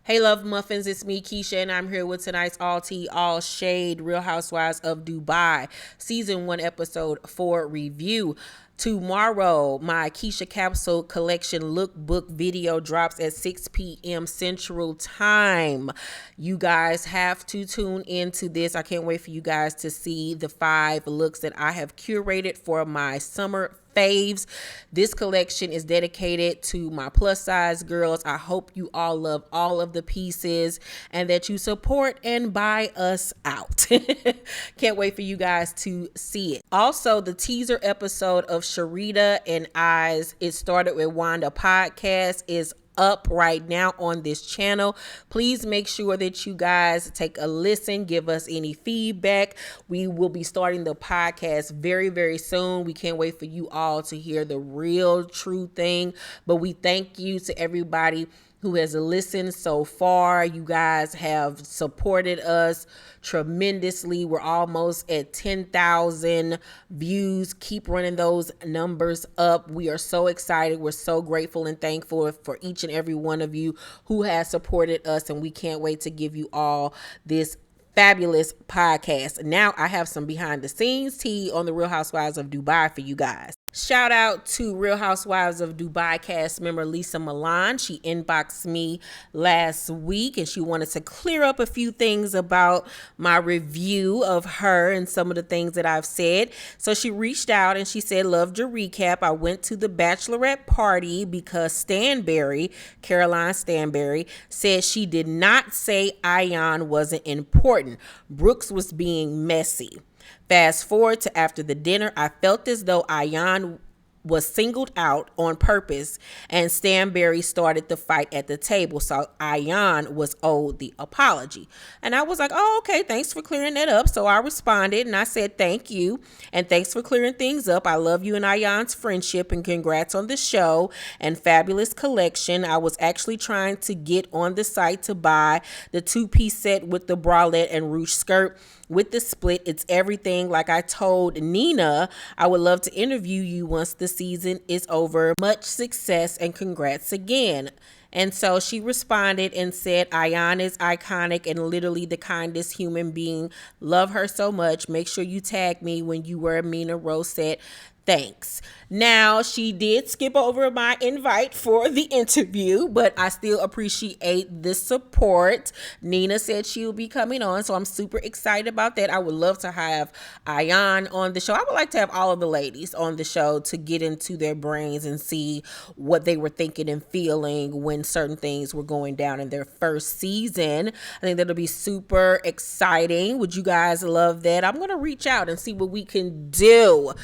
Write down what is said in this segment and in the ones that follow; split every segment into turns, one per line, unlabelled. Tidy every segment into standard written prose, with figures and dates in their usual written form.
Hey, love muffins, it's me, Keisha, and I'm here with tonight's all tea, all shade Real Housewives of Dubai season 1, episode 4 review. Tomorrow, my Keisha Capsule Collection lookbook video drops at 6 p.m. Central Time. You guys have to tune into this. I can't wait for you guys to see the 5 looks that I have curated for my summer faves. This collection is dedicated to my plus size girls. I hope you all love all of the pieces and that you support and buy us out. Can't wait for you guys to see it. Also, the teaser episode of Sharita and I's It Started With Wanda podcast is up right now on this channel. Please make sure that you guys take a listen, give us any feedback. We will be starting the podcast very, very soon. We can't wait for you all to hear the real true thing. But we thank you to everybody who has listened so far. You guys have supported us tremendously. We're almost at 10,000 views. Keep running those numbers up. We are so excited. We're so grateful and thankful for each and every one of you who has supported us, and we can't wait to give you all this fabulous podcast. Now I have some behind the scenes tea on the Real Housewives of Dubai for you guys. Shout out to Real Housewives of Dubai cast member Lisa Milan. She inboxed me last week and she wanted to clear up a few things about my review of her and some of the things that I've said. So she reached out and she said, loved your recap. I went to the bachelorette party because Caroline Stanberry, said she did not say Ayan wasn't important. Brooks was being messy. Fast forward to after the dinner, I felt as though Ayan was singled out on purpose and Stanberry started the fight at the table. So Ayan was owed the apology. And I was like, oh, okay, thanks for clearing that up. So I responded and I said, thank you. And thanks for clearing things up. I love you and Ayan's friendship and congrats on the show and fabulous collection. I was actually trying to get on the site to buy the 2-piece set with the bralette and ruche skirt. With the split, it's everything. Like I told Nina, I would love to interview you once the season is over. Much success and congrats again. And so she responded and said, Ayan is iconic and literally the kindest human being. Love her so much. Make sure you tag me when you wear a Mina Rosette. Thanks. Now, she did skip over my invite for the interview, but I still appreciate the support. Nina said she will be coming on, so I'm super excited about that. I would love to have Ayan on the show. I would like to have all of the ladies on the show to get into their brains and see what they were thinking and feeling when certain things were going down in their first season. I think that'll be super exciting. Would you guys love that? I'm going to reach out and see what we can do.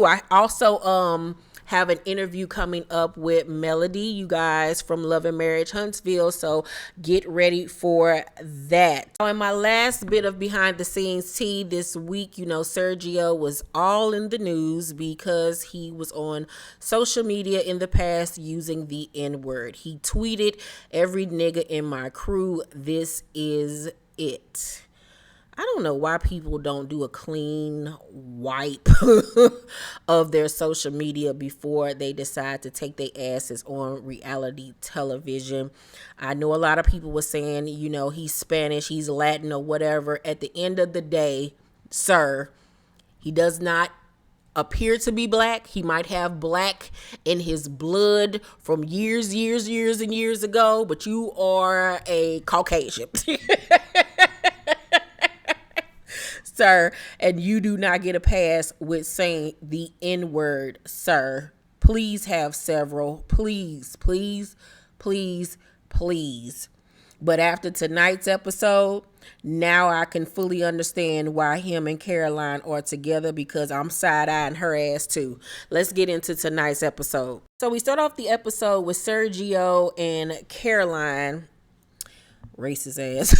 I also have an interview coming up with Melody, you guys, from Love and Marriage Huntsville, so get ready for that. In my last bit of behind the scenes tea this week, Sergio was all in the news because he was on social media in the past using the N-word. He tweeted, every nigga in my crew, this is it. I don't know why people don't do a clean wipe of their social media before they decide to take their asses on reality television. I know a lot of people were saying, he's Spanish, he's Latin or whatever. At the end of the day, sir, he does not appear to be black. He might have black in his blood from years and years ago, but you are a Caucasian. Sir, and you do not get a pass with saying the N-word, sir. Please have several. Please. But after tonight's episode, now I can fully understand why him and Caroline are together, because I'm side-eyeing her ass too. Let's get into tonight's episode. So we start off the episode with Sergio and Caroline, racist ass,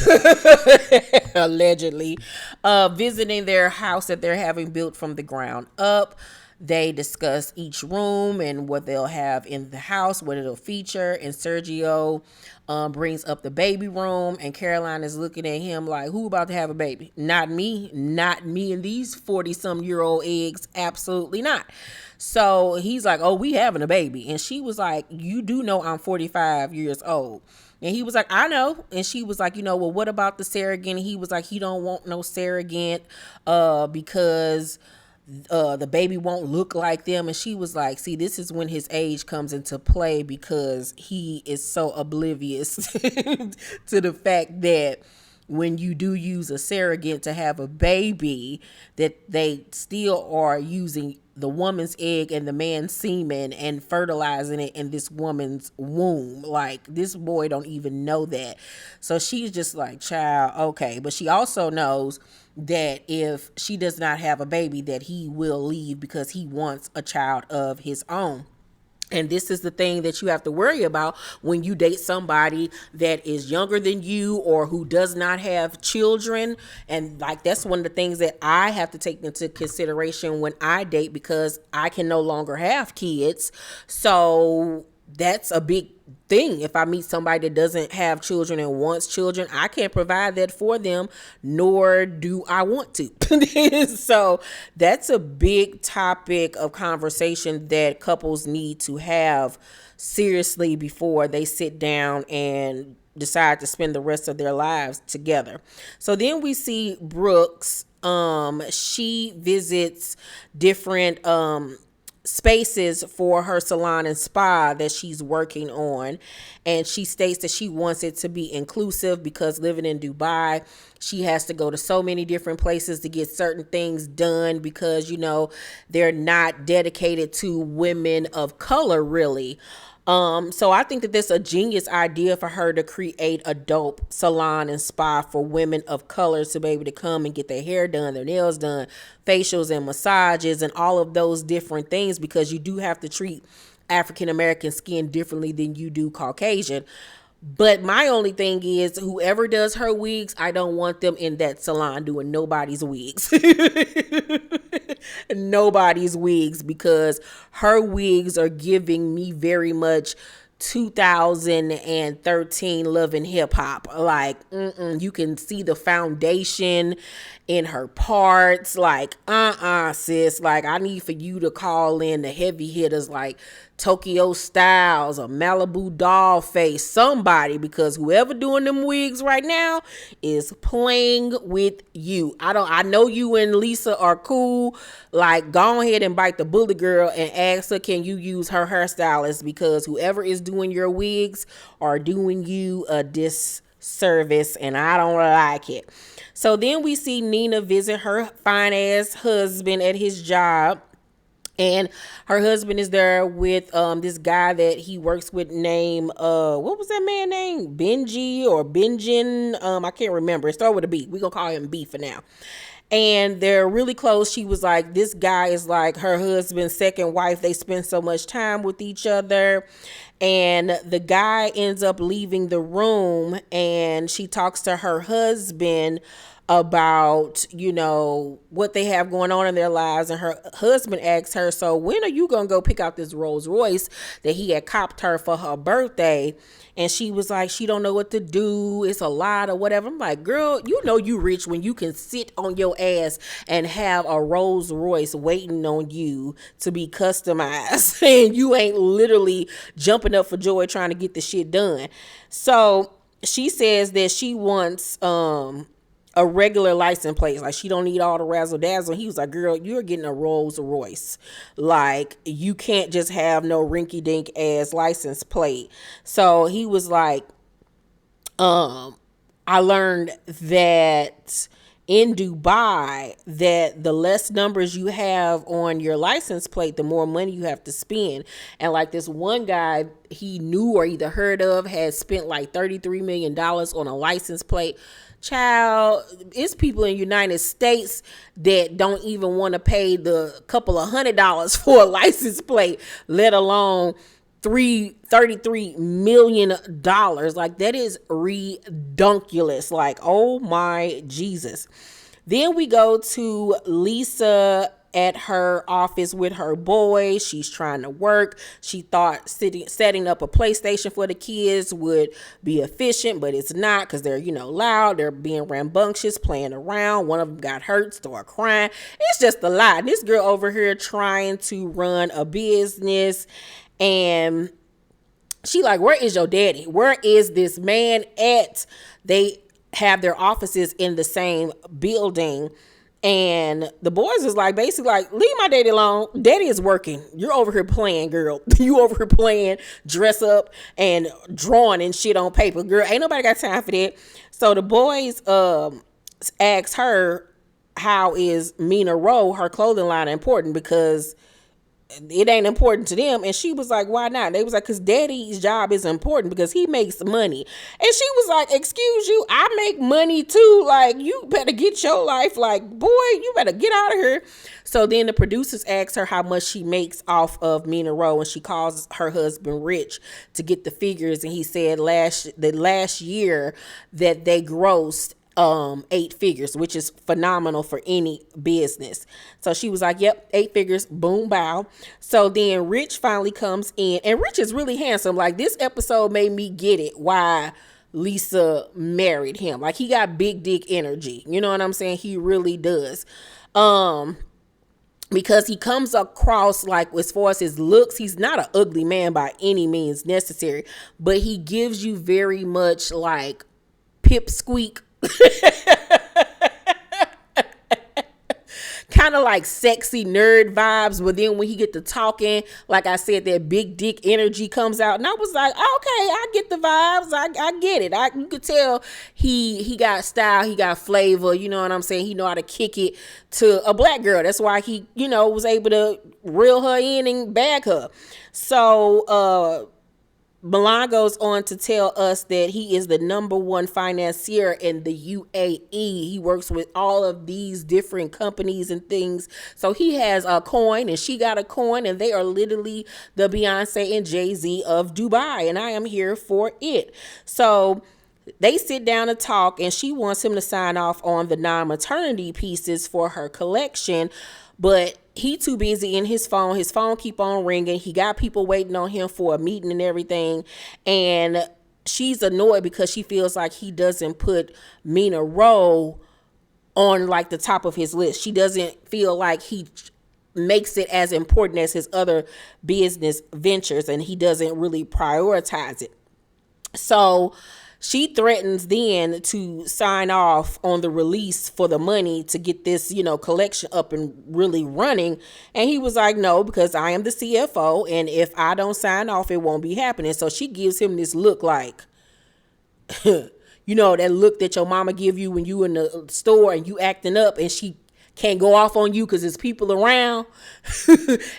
allegedly, visiting their house that they're having built from the ground up. They discuss each room and what they'll have in the house, what it'll feature. And Sergio brings up the baby room, and Caroline is looking at him like, who about to have a baby? Not me and these 40-some-year-old eggs. Absolutely not. So he's like, oh, we having a baby. And she was like, you do know I'm 45 years old. And he was like, I know. And she was like, well, what about the surrogate? And he was like, he don't want no surrogate because the baby won't look like them. And she was like, see, this is when his age comes into play, because he is so oblivious to the fact that when you do use a surrogate to have a baby, that they still are using the woman's egg and the man's semen and fertilizing it in this woman's womb. Like, this boy don't even know that. So she's just like, child, okay. But she also knows that if she does not have a baby, that he will leave because he wants a child of his own. And this is the thing that you have to worry about when you date somebody that is younger than you or who does not have children. And like, that's one of the things that I have to take into consideration when I date, because I can no longer have kids. So that's a big thing. If I meet somebody that doesn't have children and wants children, I can't provide that for them, nor do I want to. So that's a big topic of conversation that couples need to have seriously before they sit down and decide to spend the rest of their lives together. So then we see Brooks. She visits different spaces for her salon and spa that she's working on, and she states that she wants it to be inclusive, because living in Dubai, she has to go to so many different places to get certain things done, because they're not dedicated to women of color, really. So I think that this is a genius idea for her to create a dope salon and spa for women of color to be able to come and get their hair done, their nails done, facials and massages and all of those different things, because you do have to treat African American skin differently than you do Caucasian. But my only thing is, whoever does her wigs, I don't want them in that salon doing nobody's wigs. Nobody's wigs, because her wigs are giving me very much 2013 Love and Hip Hop. Like, you can see the foundation in her parts. Like, sis. Like, I need for you to call in the heavy hitters like Tokyo Styles or Malibu Dollface, somebody, because whoever doing them wigs right now is playing with you. I know you and Lisa are cool. Like, go ahead and bite the bullet, girl, and ask her, can you use her hairstylist, because whoever is doing your wigs are doing you a disservice, and I don't like it. So then we see Nina visit her fine ass husband at his job. And her husband is there with this guy that he works with named, what was that man name? Benji or Benjin? I can't remember. It started with a B. We're going to call him B for now. And they're really close. She was like, this guy is like her husband's second wife. They spend so much time with each other. And the guy ends up leaving the room, and she talks to her husband about, what they have going on in their lives. And her husband asks her, so when are you going to go pick out this Rolls Royce that he had copped her for her birthday? And she was like, she don't know what to do. It's a lot or whatever. I'm like, girl, you rich when you can sit on your ass and have a Rolls Royce waiting on you to be customized. And you ain't literally jumping up for joy trying to get the shit done. So she says that she wants a regular license plate. Like, she don't need all the razzle dazzle. He was like, girl, you're getting a Rolls Royce. Like, you can't just have no rinky dink ass license plate. So he was like, I learned that in Dubai, that the less numbers you have on your license plate, the more money you have to spend. And like, this one guy he knew or either heard of had spent like $33 million on a license plate. Child, it's people in the United States that don't even want to pay the couple of $100 for a license plate, let alone $33 million. Like, that is redunculous. Like, oh my Jesus. Then we go to Lisa at her office with her boy. She's trying to work. She thought setting up a PlayStation for the kids would be efficient, but it's not, because they're, loud. They're being rambunctious, playing around. One of them got hurt, started crying. It's just a lot. This girl over here trying to run a business, and She like, where is your daddy? Where is this man at? They have their offices in the same building. And the boys is like, basically like, leave my daddy alone. Daddy is working. You're over here playing, girl. You over here playing dress up and drawing and shit on paper. Girl, ain't nobody got time for that. So the boys asked her, how is Mina Rowe, her clothing line, important? Because it ain't important to them. And she was like, why not? They was like, because daddy's job is important because he makes money. And she was like, excuse you, I make money too. Like, you better get your life. Like, boy, you better get out of here. So then the producers asked her how much she makes off of Mina Rowe, and she calls her husband Rich to get the figures. And he said the last year that they grossed 8 figures, which is phenomenal for any business. So she was like, yep, 8 figures, boom, bow. So then Rich finally comes in, and Rich is really handsome. Like, this episode made me get it why Lisa married him. Like, he got big dick energy. You know what I'm saying? He really does. Because he comes across, like, as far as his looks, he's not an ugly man by any means necessary, but he gives you very much like pipsqueak, kind of like sexy nerd vibes. But then when he get to talking, like I said, that big dick energy comes out, and I was like, okay, I get the vibes. I get it. You could tell he got style, he got flavor. You know what I'm saying? He know how to kick it to a black girl. That's why he, was able to reel her in and bag her. So Milan goes on to tell us that he is the #1 financier in the UAE. He works with all of these different companies and things. So he has a coin and she got a coin, and they are literally the Beyonce and Jay-Z of Dubai. And I am here for it. So they sit down and talk, and she wants him to sign off on the non-maternity pieces for her collection. But he too busy in his phone. His phone keep on ringing. He got people waiting on him for a meeting and everything. And she's annoyed because she feels like he doesn't put Mina Rowe on like the top of his list. She doesn't feel like he makes it as important as his other business ventures, and he doesn't really prioritize it. So she threatens then to sign off on the release for the money to get this, collection up and really running. And he was like, no, because I am the CFO, and if I don't sign off, it won't be happening. So she gives him this look like, that look that your mama give you when you in the store and you acting up, and she can't go off on you because there's people around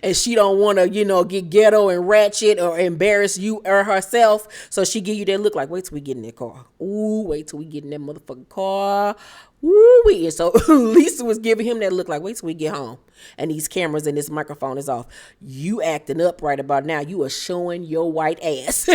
and she don't want to, get ghetto and ratchet or embarrass you or herself. So she give you that look like, wait till we get in that car. Ooh, wait till we get in that motherfucking car. Ooh, and so Lisa was giving him that look like, wait till we get home and these cameras and this microphone is off. You acting up right about now. You are showing your white ass.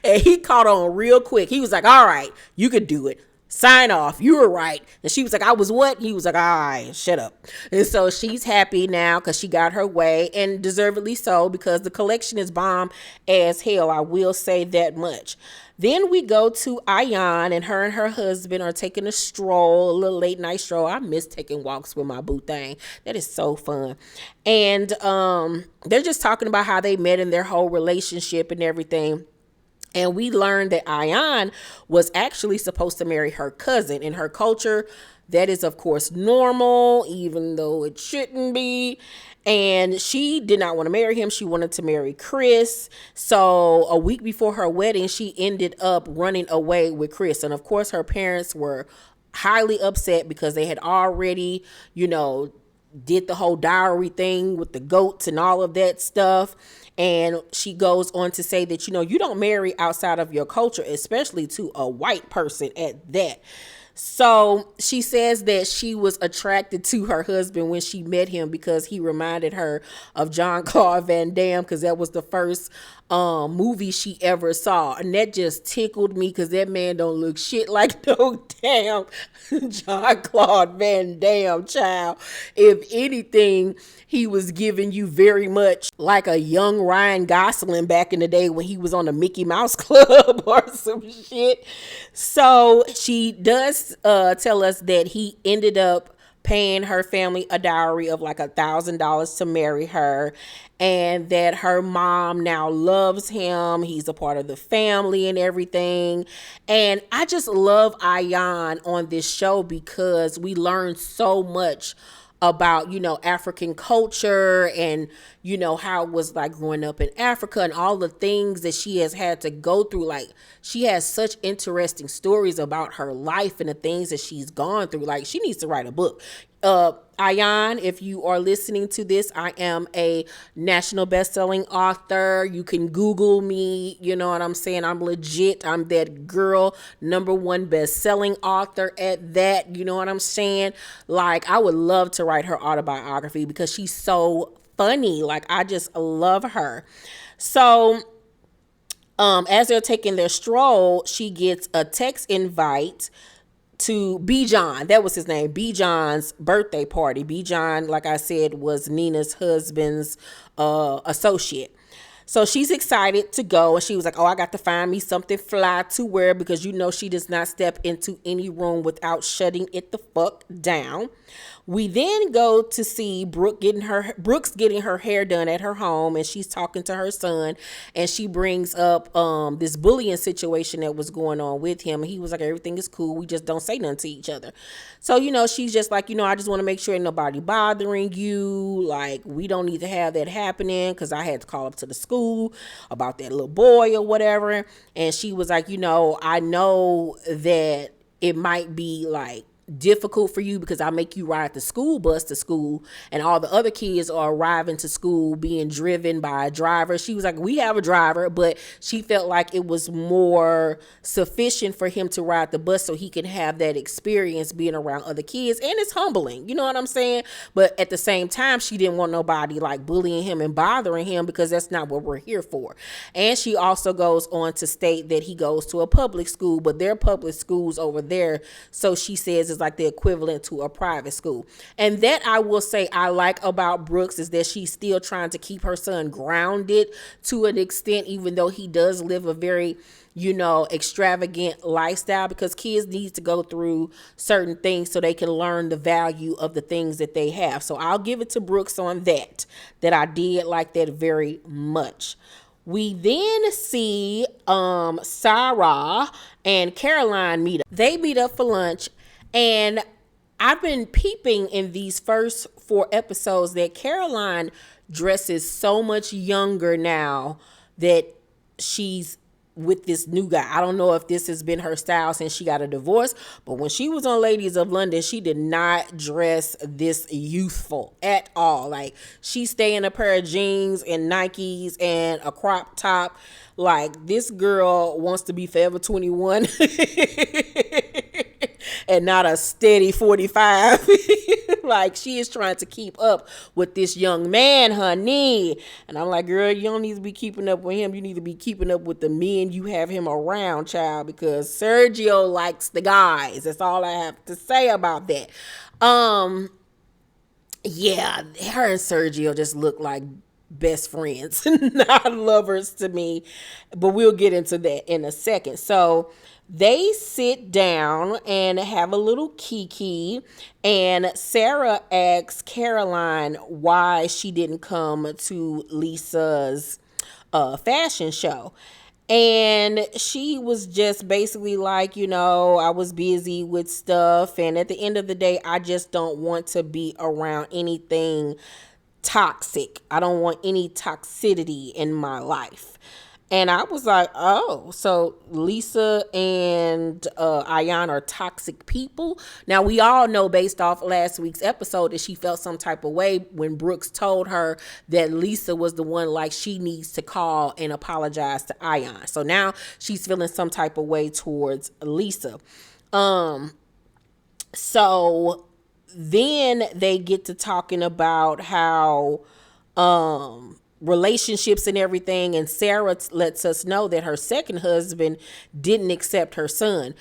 And he caught on real quick. He was like, all right, you could do it. Sign off. You were right. And she was like, I was what? He was like, all right, shut up. And so she's happy now because she got her way, and deservedly so, because the collection is bomb as hell. I will say that much. Then we go to Ayan, and her husband are taking a stroll, a little late night stroll. I miss taking walks with my boo thing. That is so fun. And they're just talking about how they met in their whole relationship and everything. And we learned that Ayan was actually supposed to marry her cousin. In her culture, that is, of course, normal, even though it shouldn't be. And she did not want to marry him. She wanted to marry Chris. So a week before her wedding, she ended up running away with Chris. And, of course, her parents were highly upset because they had already, did the whole dowry thing with the goats and all of that stuff. And she goes on to say that, you don't marry outside of your culture, especially to a white person at that. So she says that she was attracted to her husband when she met him because he reminded her of Jean-Claude Van Damme, because that was the first movie she ever saw. And that just tickled me because that man don't look shit like no damn Jean-Claude Van Damme, child. If anything, he was giving you very much like a young Ryan Gosling back in the day when he was on the Mickey Mouse Club or some shit. So she does tell us that he ended up paying her family a dowry of like $1,000 to marry her, and that her mom now loves him. He's a part of the family and everything. And I just love Ayan on this show because we learn so much about, African culture and, how it was like growing up in Africa and all the things that she has had to go through. Like, she has such interesting stories about her life and the things that she's gone through. Like, she needs to write a book. Ayan, if you are listening to this, I am a national best-selling author. You can Google me. You know what I'm saying? I'm legit. I'm that girl, #1 best-selling author at that. You know what I'm saying? Like, I would love to write her autobiography because she's so funny. Like, I just love her. So, as they're taking their stroll, she gets a text invite to Bijan. That was his name. Bijan's birthday party. Bijan, like I said, was Nina's husband's associate. So she's excited to go, and she was like, oh, I got to find me something fly to wear because she does not step into any room without shutting it the fuck down. We then go to see Brooks getting her hair done at her home, and she's talking to her son, and she brings up this bullying situation that was going on with him. And he was like, everything is cool. We just don't say nothing to each other. So, she's just like, I just want to make sure ain't nobody bothering you. Like, we don't need to have that happening because I had to call up to the school about that little boy or whatever. And she was like, I know that it might be like difficult for you because I make you ride the school bus to school and all the other kids are arriving to school being driven by a driver. She was like, we have a driver, but she felt like it was more sufficient for him to ride the bus so he can have that experience being around other kids. And it's humbling, you know what I'm saying? But at the same time, she didn't want nobody like bullying him and bothering him because that's not what we're here for. And she also goes on to state that he goes to a public school, but their public schools over there, so she says, is like the equivalent to a private school. And that I will say I like about Brooks is that she's still trying to keep her son grounded to an extent, even though he does live a very, extravagant lifestyle, because kids need to go through certain things so they can learn the value of the things that they have. So I'll give it to Brooks on that I did like that very much. We then see Sarah and Caroline meet up. They meet up for lunch. And I've been peeping in these first 4 episodes that Caroline dresses so much younger now that she's with this new guy. I don't know if this has been her style since she got a divorce, but when she was on Ladies of London, she did not dress this youthful at all. Like, she stayed in a pair of jeans and Nikes and a crop top. Like, this girl wants to be forever 21 and not a steady 45. Like, she is trying to keep up with this young man, honey. And I'm like, girl, you don't need to be keeping up with him. You need to be keeping up with the men you have him around, child, because Sergio likes the guys. That's all I have to say about that. Yeah, her and Sergio just look like best friends, not lovers to me, but we'll get into that in a second. So they sit down and have a little kiki, and Sarah asks Caroline why she didn't come to Lisa's fashion show. And she was just basically like, I was busy with stuff, and at the end of the day, I just don't want to be around anything toxic. I don't want any toxicity in my life. And I was like, oh, so Lisa and Ayan are toxic people. Now, we all know based off last week's episode that she felt some type of way when Brooks told her that Lisa was the one like she needs to call and apologize to Ayan. So now she's feeling some type of way towards Lisa. So then they get to talking about how relationships and everything, and Sarah lets us know that her second husband didn't accept her son.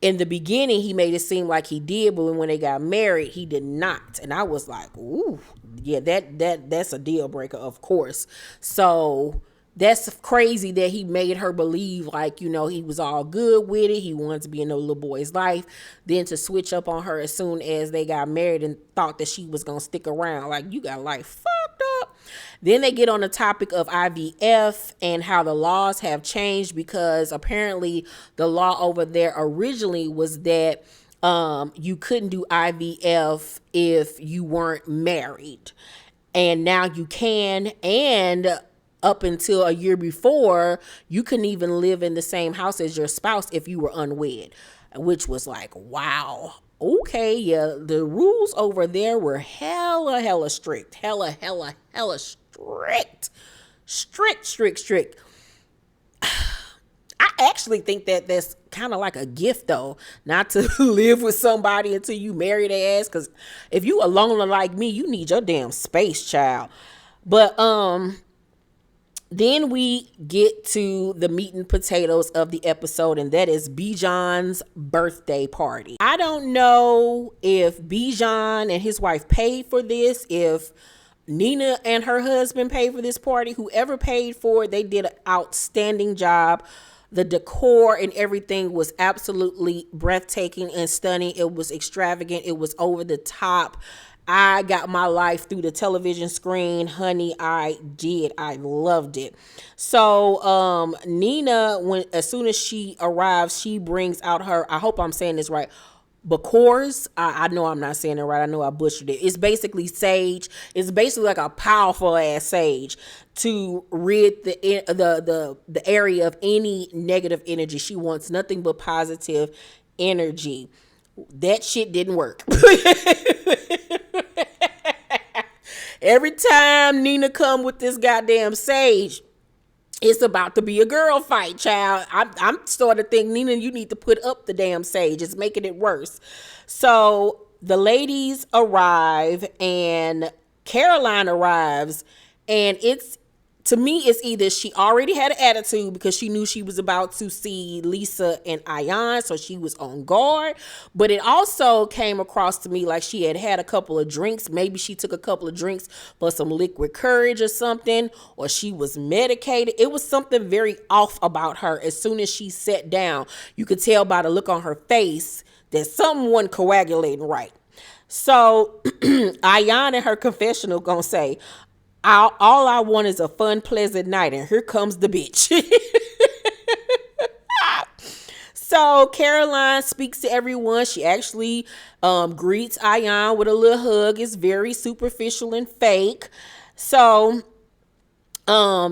In the beginning, he made it seem like he did, but when they got married, he did not. And I was like, ooh, yeah, that's a deal breaker, of course. So that's crazy that he made her believe like, you know, he was all good with it. He wanted to be in the little boy's life. Then to switch up on her as soon as they got married and thought that she was going to stick around. Like, you got life fucked up. Then they get on the topic of IVF and how the laws have changed, because apparently the law over there originally was that you couldn't do IVF if you weren't married. And now you can, and up until a year before, you couldn't even live in the same house as your spouse if you were unwed, which was like, wow. Okay, yeah, the rules over there were hella strict. Hella strict. Strict. I actually think that that's kind of like a gift, though, not to live with somebody until you marry their ass. Because if you a loner like me, you need your damn space, child. But then we get to the meat and potatoes of the episode, and that is Bijan's birthday party. I don't know if Bijan and his wife paid for this, if Nina and her husband paid for this party. Whoever paid for it, they did an outstanding job. The decor and everything was absolutely breathtaking and stunning. It was extravagant. It was over the top. I got my life through the television screen, honey. I did. I loved it. So Nina, as soon as she arrives, she brings out her, I hope I'm saying this right, Bakors. I know I'm not saying it right. I know I butchered it. It's basically sage. It's basically like a powerful ass sage to rid the area of any negative energy. She wants nothing but positive energy. That shit didn't work. Every time Nina come with this goddamn sage, it's about to be a girl fight, child. I'm starting to think, Nina, you need to put up the damn sage. It's making it worse. So the ladies arrive and Caroline arrives, and to me, it's either she already had an attitude because she knew she was about to see Lisa and Ayan, so she was on guard. But it also came across to me like she had a couple of drinks. Maybe she took a couple of drinks for some liquid courage or something, or she was medicated. It was something very off about her. As soon as she sat down, you could tell by the look on her face that something wasn't coagulating right. So Ayan in her confessional gonna say, all I want is a fun, pleasant night, and here comes the bitch. So Caroline speaks to everyone. She actually greets Ayan with a little hug. It's very superficial and fake. So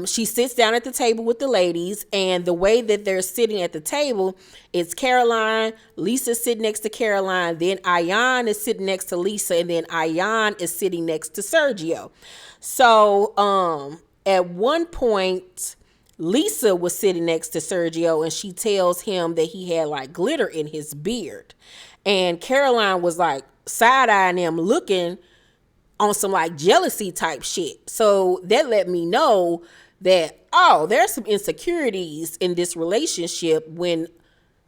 she sits down at the table with the ladies, and the way that they're sitting at the table is Caroline, Lisa sitting next to Caroline, then Ayan is sitting next to Lisa, and then Ayan is sitting next to Sergio. So at one point, Lisa was sitting next to Sergio, and she tells him that he had like glitter in his beard. And Caroline was like side-eyeing him, looking on some like jealousy type shit. So that let me know that, oh, there's some insecurities in this relationship when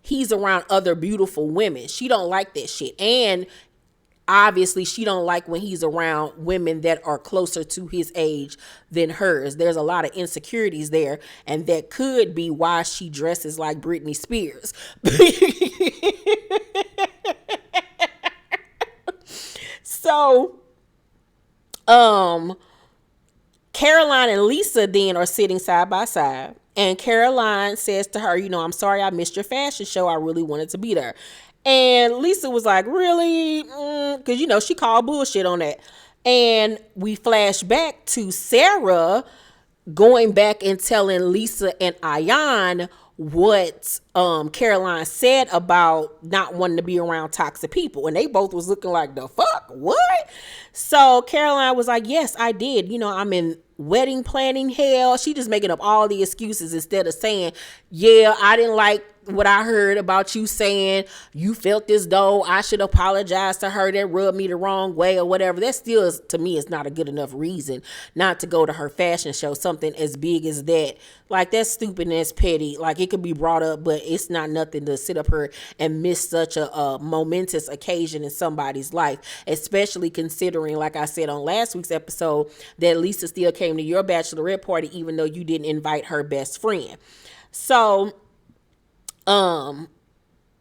he's around other beautiful women. She don't like that shit. And obviously she don't like when he's around women that are closer to his age than hers. There's a lot of insecurities there, and that could be why she dresses like Britney Spears. So Caroline and Lisa then are sitting side by side, and Caroline says to her, you know, I'm sorry I missed your fashion show. I really wanted to be there. And Lisa was like, really? Because, you know, she called bullshit on that. And we flash back to Sarah going back and telling Lisa and Ayan what Caroline said about not wanting to be around toxic people. And they both was looking like, the fuck? What? So Caroline was like, yes, I did. You know, I'm in wedding planning hell. She just making up all the excuses instead of saying, yeah, I didn't like what I heard about you saying you felt as though I should apologize to her, that rubbed me the wrong way or whatever. That still is, to me, is not a good enough reason not to go to her fashion show. Something as big as that. Like, that's stupid and that's petty. Like, it could be brought up, but it's not nothing to sit up here and miss such a momentous occasion in somebody's life, especially considering, like I said on last week's episode, that Lisa still came to your bachelorette party even though you didn't invite her best friend. So,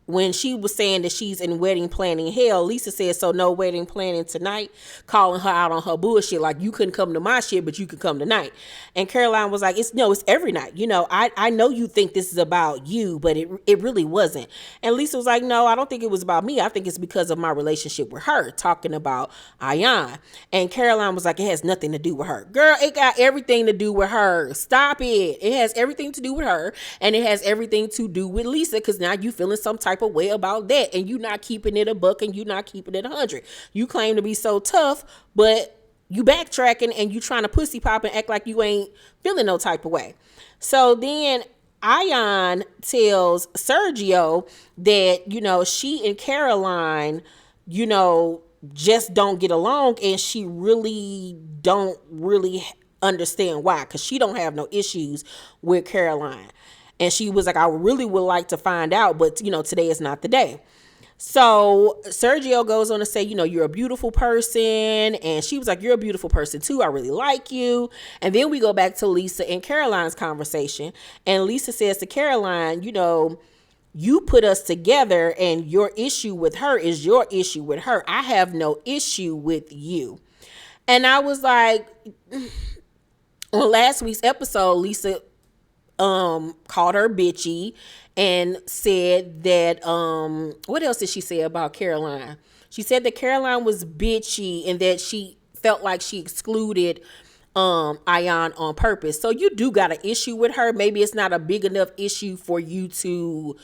when she was saying that she's in wedding planning hell, Lisa said, so no wedding planning tonight, calling her out on her bullshit. Like, you couldn't come to my shit, but you could come tonight. And Caroline was like, it's every night. You know, I know you think this is about you, but it really wasn't. And Lisa was like, no, I don't think it was about me. I think it's because of my relationship with her, talking about Ayan. And Caroline was like, it has nothing to do with her. Girl, it got everything to do with her. Stop it. It has everything to do with her, and it has everything to do with Lisa, because now you feeling some type of way about that, and you not keeping it a buck, and you not keeping it 100. You claim to be so tough, but you backtracking and you trying to pussy pop and act like you ain't feeling no type of way. So then Ayan tells Sergio that, you know, she and Caroline, you know, just don't get along, and she really don't understand why, because she don't have no issues with Caroline. And she was like, I really would like to find out, but, you know, today is not the day. So Sergio goes on to say, you know, you're a beautiful person. And she was like, you're a beautiful person too. I really like you. And then we go back to Lisa and Caroline's conversation. And Lisa says to Caroline, you know, you put us together, and your issue with her is your issue with her. I have no issue with you. And I was like, on last week's episode, Lisa called her bitchy and said that, what else did she say about Caroline? She said that Caroline was bitchy and that she felt like she excluded Ayan on purpose. So you do got an issue with her. Maybe it's not a big enough issue for you to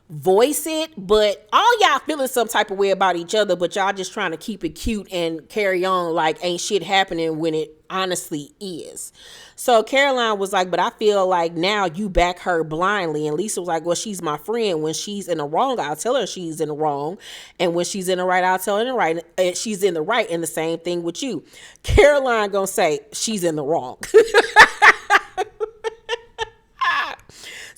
voice it, but all y'all feeling some type of way about each other, but y'all just trying to keep it cute and carry on like ain't shit happening when it honestly is. So Caroline was like, but I feel like now you back her blindly. And Lisa was like, well, she's my friend. When she's in the wrong, I'll tell her she's in the wrong. And when she's in the right, I'll tell her in the right. She's in the right. And the same thing with you. Caroline gonna say she's in the wrong.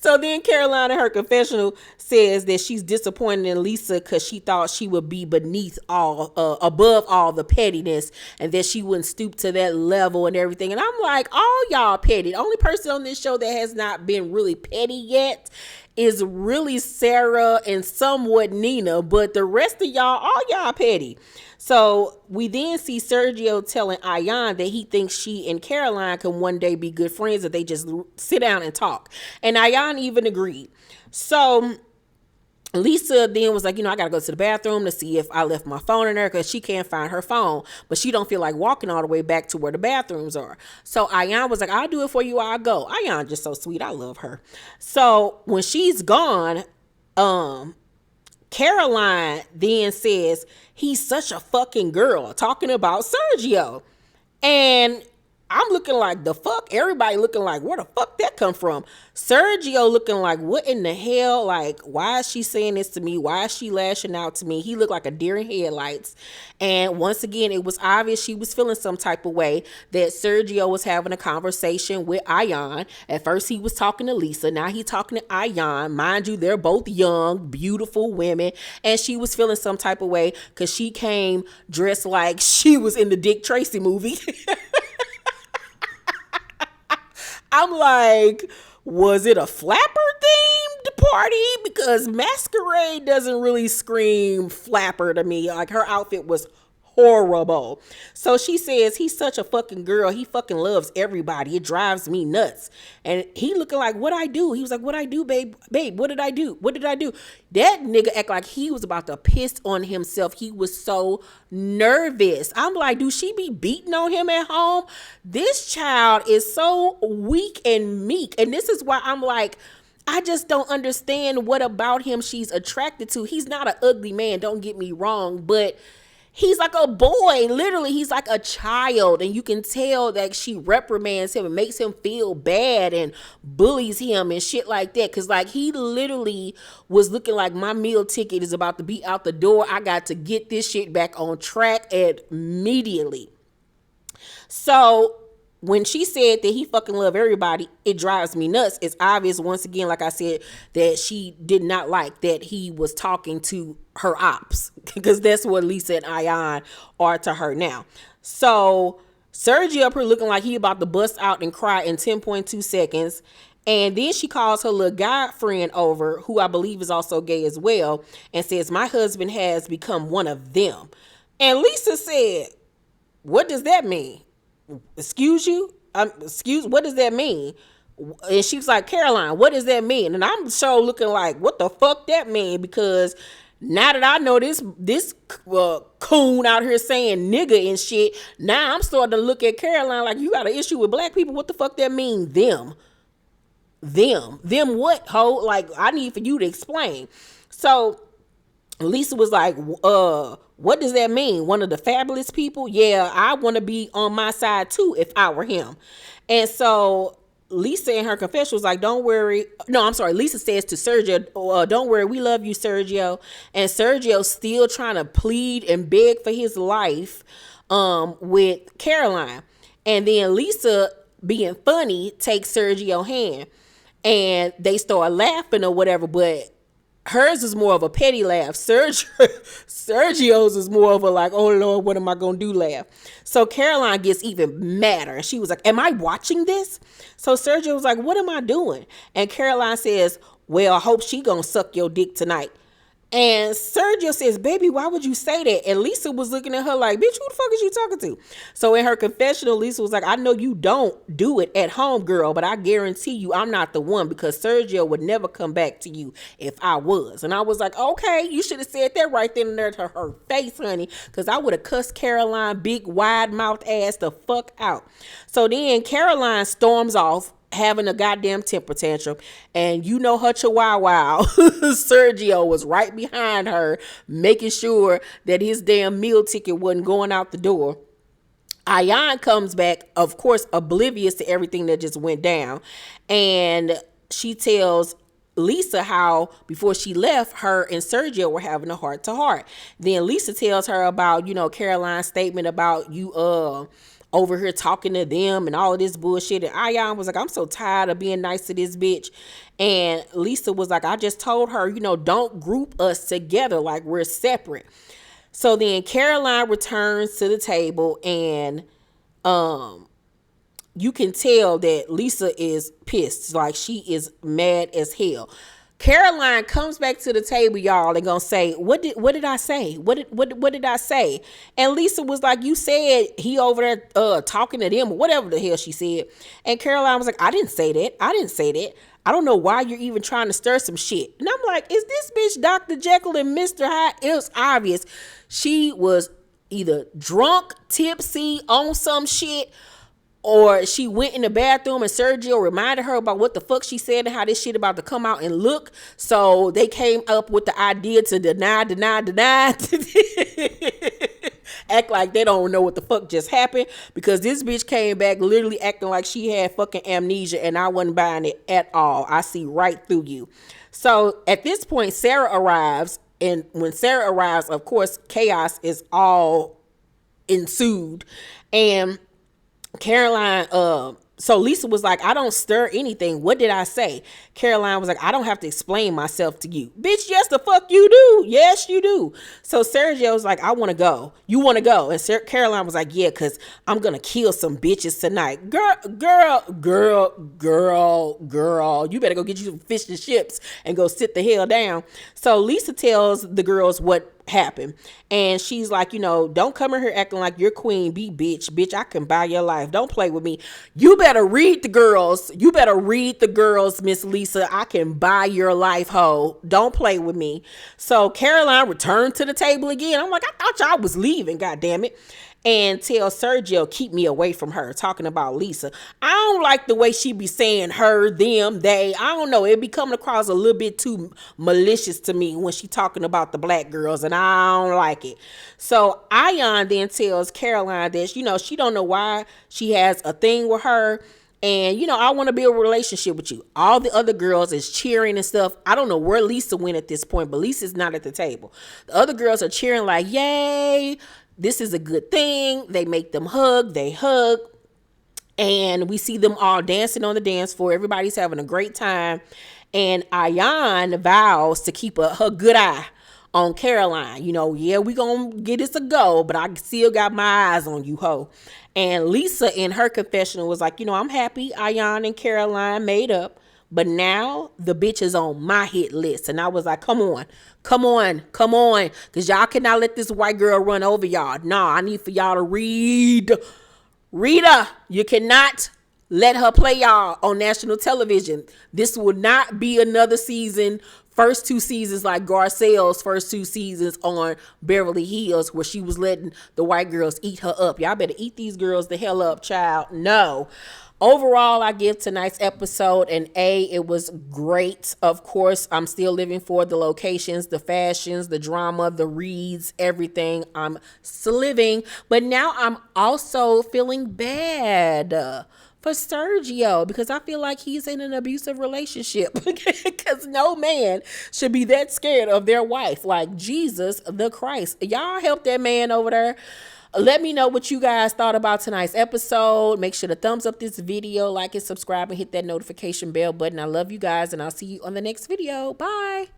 So then Caroline in her confessional says that she's disappointed in Lisa because she thought she would be above all the pettiness, and that she wouldn't stoop to that level and everything. And I'm like, all y'all petty. The only person on this show that has not been really petty yet is really Sarah and somewhat Nina, but the rest of y'all, all y'all petty. So we then see Sergio telling Ayan that he thinks she and Caroline can one day be good friends if they just sit down and talk. And Ayan even agreed. So Lisa then was like, you know, I got to go to the bathroom to see if I left my phone in there, because she can't find her phone, but she don't feel like walking all the way back to where the bathrooms are. So Ayan was like, I'll do it for you. I'll go. Ayan just so sweet. I love her. So when she's gone, Caroline then says, he's such a fucking girl, talking about Sergio. And I'm looking like, the fuck? Everybody looking like, where the fuck that come from? Sergio looking like, what in the hell? Like, why is she saying this to me? Why is she lashing out to me? He looked like a deer in headlights. And once again, it was obvious she was feeling some type of way, that Sergio was having a conversation with Ayan. At first he was talking to Lisa. Now he's talking to Ayan. Mind you, they're both young, beautiful women. And she was feeling some type of way because she came dressed like she was in the Dick Tracy movie. I'm like, was it a flapper themed party? Because masquerade doesn't really scream flapper to me. Like, her outfit was horrible. So she says, he's such a fucking girl. He fucking loves everybody. It drives me nuts. And he looking like, what I do? He was like, what I do, babe? Babe, what did I do? What did I do? That nigga act like he was about to piss on himself. He was so nervous. I'm like, do she be beating on him at home? This child is so weak and meek. And this is why I'm like, I just don't understand what about him she's attracted to. He's not an ugly man, don't get me wrong, but He's like a boy. Literally, he's like a child. And you can tell that she reprimands him and makes him feel bad and bullies him and shit like that. Because, like, he literally was looking like my meal ticket is about to be out the door. I got to get this shit back on track immediately. So when she said that he fucking love everybody, it drives me nuts. It's obvious, once again, like I said, that she did not like that he was talking to her ops, because that's what Lisa and Ayan are to her now. So Sergio up here looking like he about to bust out and cry in 10.2 seconds. And then she calls her little guy friend over, who I believe is also gay as well, and says, my husband has become one of them. And Lisa said, what does that mean? Excuse you? What does that mean? And she was like, Caroline, what does that mean? And I'm so looking like, what the fuck that mean? Because now that I know this coon out here saying nigga and shit, now I'm starting to look at Caroline like, you got an issue with black people? What the fuck that mean? Them what, ho? Like, I need for you to explain. So Lisa was like, what does that mean? One of the fabulous people? Yeah, I want to be on my side too if I were him. And so Lisa in her confession was like, don't worry. No, I'm sorry. Lisa says to Sergio, don't worry, we love you, Sergio. And Sergio still trying to plead and beg for his life with Caroline. And then Lisa, being funny, takes Sergio's hand and they start laughing or whatever, but hers is more of a petty laugh. Sergio's is more of a like, oh Lord, what am I gonna do laugh. So Caroline gets even madder. And she was like, am I watching this? So Sergio was like, what am I doing? And Caroline says, well, I hope she gonna suck your dick tonight. And Sergio says, baby, why would you say that? And Lisa was looking at her like, bitch, who the fuck is you talking to? So in her confessional, Lisa was like, I know you don't do it at home, girl, but I guarantee you I'm not the one, because Sergio would never come back to you if I was. And I was like, okay, you should have said that right then and there to her face, honey, because I would have cussed Caroline big wide mouth ass the fuck out. So then Caroline storms off, having a goddamn temper tantrum, and you know her chihuahua Sergio was right behind her, making sure that his damn meal ticket wasn't going out the door. Ayan comes back, of course, oblivious to everything that just went down, and she tells Lisa how before she left, her and Sergio were having a heart-to-heart. Then Lisa tells her about, Caroline's statement about you over here talking to them and all of this bullshit. And Ayan was like, I'm so tired of being nice to this bitch. And Lisa was like, I just told her, don't group us together like we're separate. So then Caroline returns to the table, and you can tell that Lisa is pissed. Like, she is mad as hell. Caroline comes back to the table, y'all, and gonna say, what did I say? What did I say? And Lisa was like, you said he over there talking to them, or whatever the hell she said. And Caroline was like, I didn't say that. I don't know why you're even trying to stir some shit. And I'm like, is this bitch Dr. Jekyll and Mr. Hyde? It was obvious she was either drunk, tipsy, on some shit, or she went in the bathroom and Sergio reminded her about what the fuck she said and how this shit about to come out and look. So they came up with the idea to deny. Act like they don't know what the fuck just happened, because this bitch came back literally acting like she had fucking amnesia, and I wasn't buying it at all. I see right through you. So at this point, Sarah arrives, and when Sarah arrives, of course, chaos is all ensued. And Caroline, so Lisa was like, I don't stir anything. What did I say? Caroline was like, I don't have to explain myself to you. Bitch, yes, the fuck you do. Yes, you do. So Sergio was like, I want to go. You want to go? And Caroline was like, yeah, because I'm going to kill some bitches tonight. Girl. You better go get you some fish and chips and go sit the hell down. So Lisa tells the girls what happened, and she's like, don't come in here acting like you're queen bee, bitch, I can buy your life, don't play with me. You better read the girls, Miss Lisa. I can buy your life, ho, don't play with me. So Caroline returned to the table again. I'm like, I thought y'all was leaving, god damn it. and tell Sergio, keep me away from her, talking about Lisa. I don't like the way she be saying her, them, they. I don't know. It be coming across a little bit too malicious to me when she talking about the black girls, and I don't like it. So Ion then tells Caroline that, she don't know why she has a thing with her. And, I want to build a relationship with you. All the other girls is cheering and stuff. I don't know where Lisa went at this point, but Lisa's not at the table. The other girls are cheering like, yay, this is a good thing. They make them hug. They hug. And we see them all dancing on the dance floor. Everybody's having a great time. And Ayan vows to keep her good eye on Caroline. Yeah, we gonna get this a go, but I still got my eyes on you, ho. And Lisa in her confessional was like, I'm happy Ayan and Caroline made up, but now the bitch is on my hit list. And I was like, come on, because y'all cannot let this white girl run over y'all. No, I need for y'all to read. Rita, you cannot let her play y'all on national television. This will not be another season, first 2 seasons like Garcelle's first 2 seasons on Beverly Hills, where she was letting the white girls eat her up. Y'all better eat these girls the hell up, child. No. Overall, I give tonight's episode an A. It was great. Of course, I'm still living for the locations, the fashions, the drama, the reads, everything. I'm still living. But now I'm also feeling bad for Sergio, because I feel like he's in an abusive relationship, because no man should be that scared of their wife. Like Jesus the Christ. Y'all help that man over there. Let me know what you guys thought about tonight's episode. Make sure to thumbs up this video, like and subscribe, and hit that notification bell button. I love you guys, and I'll see you on the next video. Bye.